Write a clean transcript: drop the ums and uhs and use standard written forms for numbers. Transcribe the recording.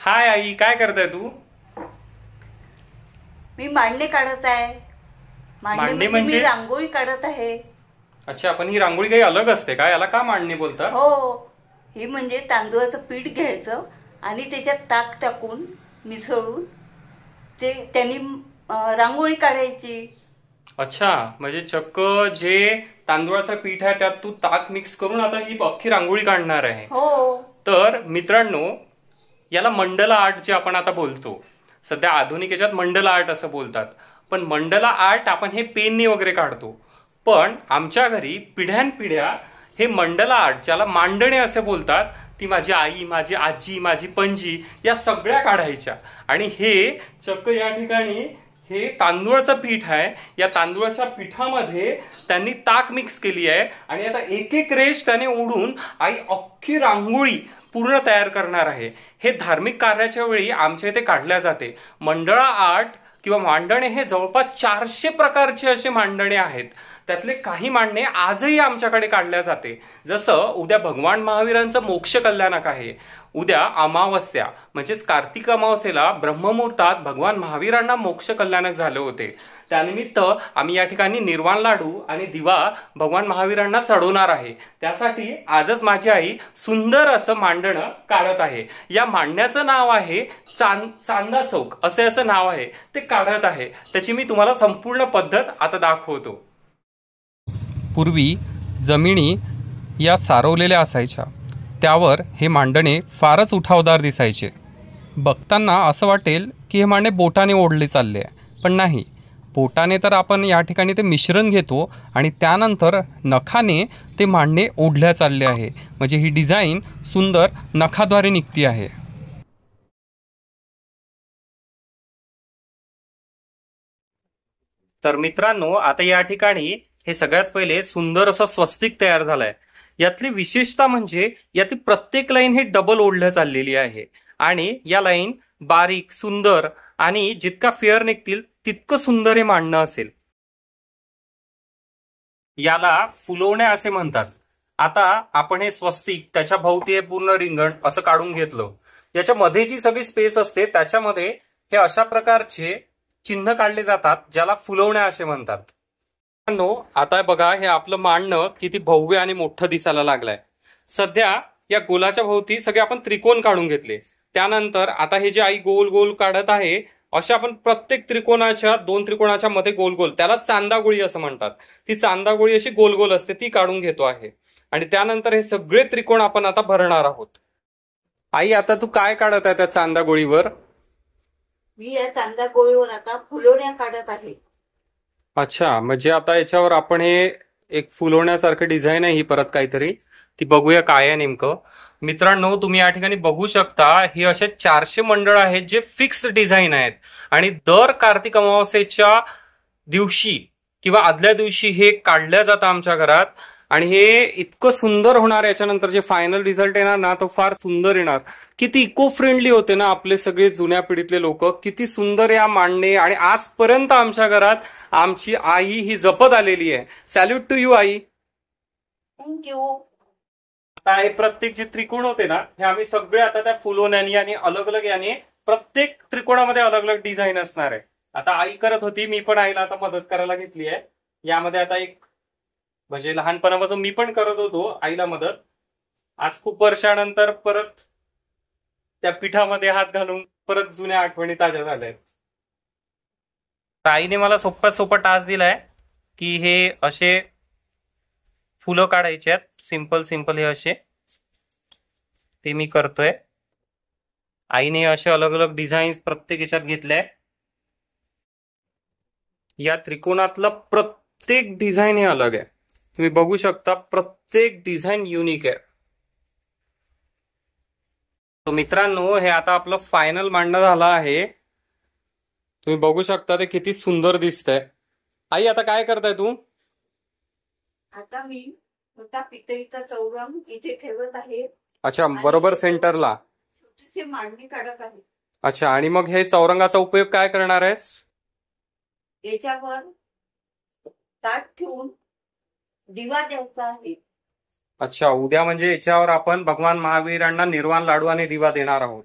हाय आई, काय करताय तू? मी मांडणे काढत आहे. मांडणे मांडणी म्हणजे मी म्हणजे? रांगोळी काढत आहे. अच्छा, पण ही रांगोळी काही अलग असते का? याला का मांडणी बोलतात? हो, ही म्हणजे तांदूळाचं पीठ घ्यायचं आणि त्याच्यात ताक टाकून मिसळून ते त्यांनी रांगोळी काढायची. अच्छा, म्हणजे चक्क जे तांदूळाचं पीठ आहे त्यात तू ताक मिक्स करून आता ही अख्खी रांगोळी काढणार आहे. हो. तर मित्रांनो, याला मंडला आर्ट जे आपण आता बोलतो, सध्या आधुनिक याच्यात मंडला आर्ट असं बोलतात. पण मंडला आर्ट आपण हे पेननी वगैरे काढतो. पण आमच्या घरी पिढ्यानपिढ्या हे मंडला आर्ट, ज्याला मांडणे असे बोलतात, ती माझी आई, माझी आजी, माझी पणजी या सगळ्या काढायच्या. आणि हे चक्क या ठिकाणी हे तांदूळाचं पीठ आहे. या तांदूळाच्या पिठामध्ये त्यांनी ताक मिक्स केली आहे आणि आता एक एक रेष त्याने ओढून आई अख्खी रांगोळी पूर्ण तयार करणार आहे. हे धार्मिक कार्याच्या वेळी आमच्या इथे काढल्या जाते. मंडळा आर्ट किंवा मांडणे हे जवळपास 400 प्रकारचे असे मांडणे आहेत. त्यातले काही मांडणे आजही आमच्याकडे काढल्या जाते. जसं उद्या भगवान महावीरांचं मोक्ष कल्याणक आहे. उद्या अमावस्या म्हणजेच कार्तिक अमावस्येला ब्रह्ममुहूर्तात भगवान महावीरांना मोक्ष कल्याणक झाले होते. त्यानिमित्त आम्ही या ठिकाणी निर्वाण लाडू आणि दिवा भगवान महावीरांना चढवणार आहे. त्यासाठी आजच माझी आई सुंदर असं मांडणं काढत आहे. या मांडण्याचं नाव आहे चांदा चौक, असं याचं नाव आहे. ते काढत आहे. त्याची मी तुम्हाला संपूर्ण पद्धत आता दाखवतो. पूर्वी जमिनी या सारवलेल्या असायच्या. त्यावर हे मांडणे फारच उठावदार दिसायचे. बघताना असं वाटेल की हे मांडणे बोटाने ओढले चालले आहे, पण नाही. बोटाने तर आपण या ठिकाणी ते मिश्रण घेतो आणि त्यानंतर नखाने ते मांडणे ओढल्या चालले आहे. म्हणजे ही डिझाईन सुंदर नखाद्वारे निघती आहे. तर मित्रांनो, आता या ठिकाणी हे सगळ्यात पहिले सुंदर असं स्वस्तिक तयार झालंय. यातली विशेषता म्हणजे यातली प्रत्येक लाईन हे डबल ओढल्या चाललेली आहे आणि या लाईन बारीक, सुंदर आणि जितका फेअर निघतील तितकं सुंदर हे मांडणं असेल. याला फुलवण्या असे म्हणतात. आता आपण हे स्वस्तिक, त्याच्या भोवती हे पूर्ण रिंगण असं काढून घेतलं. याच्यामध्ये जी सगळी स्पेस असते त्याच्यामध्ये हे अशा प्रकारचे चिन्ह काढले जातात, ज्याला फुलवण्या असे म्हणतात. आता बघा, हे आपलं मांडणं किती भव्य आणि मोठं दिसायला लागलंय. सध्या या गोलाच्या भोवती सगळे आपण त्रिकोण काढून घेतले. त्यानंतर आता हे जे आई गोल गोल काढत आहे, अशा आपण प्रत्येक त्रिकोणाच्या, 2 त्रिकोणाच्या मध्ये गोल गोल, त्याला चांदागोळी असं म्हणतात. ती चांदागोळी अशी गोल गोल असते, ती काढून घेतो आहे. आणि त्यानंतर हे सगळे त्रिकोण आपण आता भरणार आहोत. आई, आता तू काय काढत आहे त्या चांदागोळीवर? मी या चांदागोळीवर आता फुलवण्या काढत आहे. अच्छा, म्हणजे आता याच्यावर आपण हे एक फुलवण्यासारखं डिझाईन आहे ही परत काहीतरी, ती बघूया काय आहे नेमकं. मित्रांनो, तुम्ही या ठिकाणी बघू शकता, हे असे 400 मंडळ आहेत जे फिक्स डिझाईन आहेत आणि दर कार्तिक अमावस्येच्या दिवशी किंवा आदल्या दिवशी हे काढल्या जातं आमच्या घरात. आणि हे इतकं सुंदर होणार. याच्यानंतर जे फायनल रिझल्ट येणार ना, तो फार सुंदर येणार. किती इको फ्रेंडली होते ना आपले सगळे जुन्या पिढीतले लोक. किती सुंदर या मांडणे, आणि आजपर्यंत आमच्या घरात आमची आई ही जपत आलेली आहे. सॅल्यूट टू यू आई. थँक्यू. आता हे प्रत्येक जे त्रिकोण होते ना, हे आम्ही सगळे आता त्या फुलवण्यानी आणि अलग अलग याने प्रत्येक त्रिकोणामध्ये अलग अलग डिझाईन असणार आहे. आता आई करत होती, मी पण आईला आता मदत करायला घेतली आहे. यामध्ये आता एक म्हणजे लहानपणापासून मी पण करत होतो आईला मदत. आज खूप वर्षानंतर परत त्या पिठामध्ये हात घालून परत जुन्या आठवणी ताज्या झाल्या आहेत. आईने मला सोपा सोपा टास्क दिलाय की हे असे फुलं काढायचे आहेत. सिंपल सिंपल हे असे, ते मी करतोय. आईने असे अलग अलग डिझाईन्स प्रत्येक याच्यात घेतल्या. या त्रिकोणातलं प्रत्येक डिझाईन हे अलग आहे. तुम्ही बघू शकता, प्रत्येक डिझाईन युनिक आहे. तो मित्रांनो, हे आता आपलं फायनल मांडणं झालं आहे. तुम्ही बघू शकता ते किती सुंदर दिसतंय. आई, आता काय करताय तू? आता मी मोठा पितळीचा चौरंग इथे ठेवत आहे. अच्छा, बरोबर सेंटरला छोटीशी मांडणी काढत आहे. अच्छा, आणि मग हे चौरंगाचा उपयोग काय करणार आहेस? याच्यावर ताट ठेवून दिवा द्यायचा आहे. अच्छा, उद्या म्हणजे याच्यावर आपण भगवान महावीरांना निर्वाण लाडू आणि दिवा देणार आहोत.